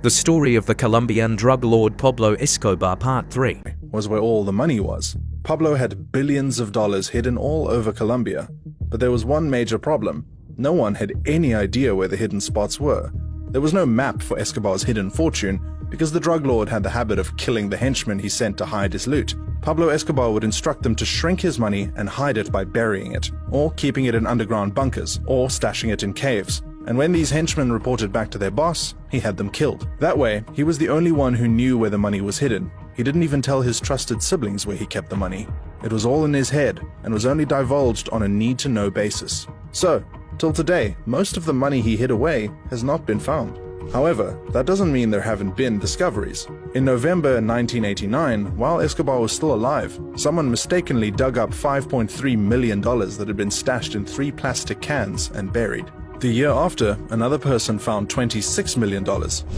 The story of the Colombian drug lord Pablo Escobar Part 3. Was where all the money was. Pablo had billions of dollars hidden all over Colombia. But there was one major problem. No one had any idea where the hidden spots were. There was no map for Escobar's hidden fortune because the drug lord had the habit of killing the henchmen he sent to hide his loot. Pablo Escobar would instruct them to shrink his money and hide it by burying it, or keeping it in underground bunkers, or stashing it in caves. And when these henchmen reported back to their boss, he had them killed. That way, he was the only one who knew where the money was hidden. He didn't even tell his trusted siblings where he kept the money. It was all in his head, and was only divulged on a need-to-know basis. So, till today, most of the money he hid away has not been found. However, that doesn't mean there haven't been discoveries. In November 1989, while Escobar was still alive, someone mistakenly dug up $5.3 million that had been stashed in 3 plastic cans and buried. The year after, another person found $26 million,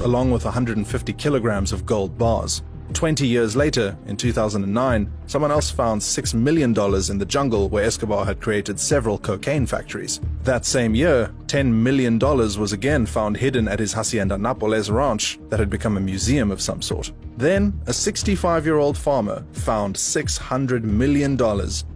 along with 150 kilograms of gold bars. 20 years later, in 2009, someone else found $6 million in the jungle where Escobar had created several cocaine factories. That same year, $10 million was again found hidden at his Hacienda Napoles ranch that had become a museum of some sort. Then, a 65-year-old farmer found $600 million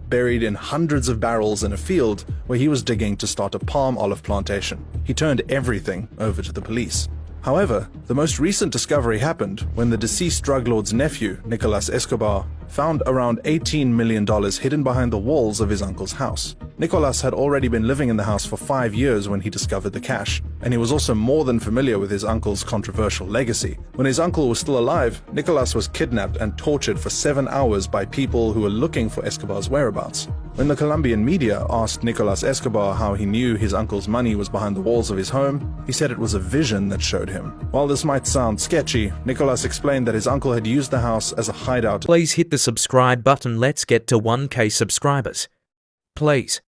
buried in hundreds of barrels in a field where he was digging to start a palm olive plantation. He turned everything over to the police. However, the most recent discovery happened when the deceased drug lord's nephew, Nicolas Escobar, found around $18 million hidden behind the walls of his uncle's house. Nicolas had already been living in the house for 5 years when he discovered the cash, and he was also more than familiar with his uncle's controversial legacy. When his uncle was still alive, Nicolas was kidnapped and tortured for 7 hours by people who were looking for Escobar's whereabouts. When the Colombian media asked Nicolas Escobar how he knew his uncle's money was behind the walls of his home, he said it was a vision that showed him. While this might sound sketchy, Nicolas explained that his uncle had used the house as a hideout. Please hit the subscribe button. Let's get to 1K subscribers. Please.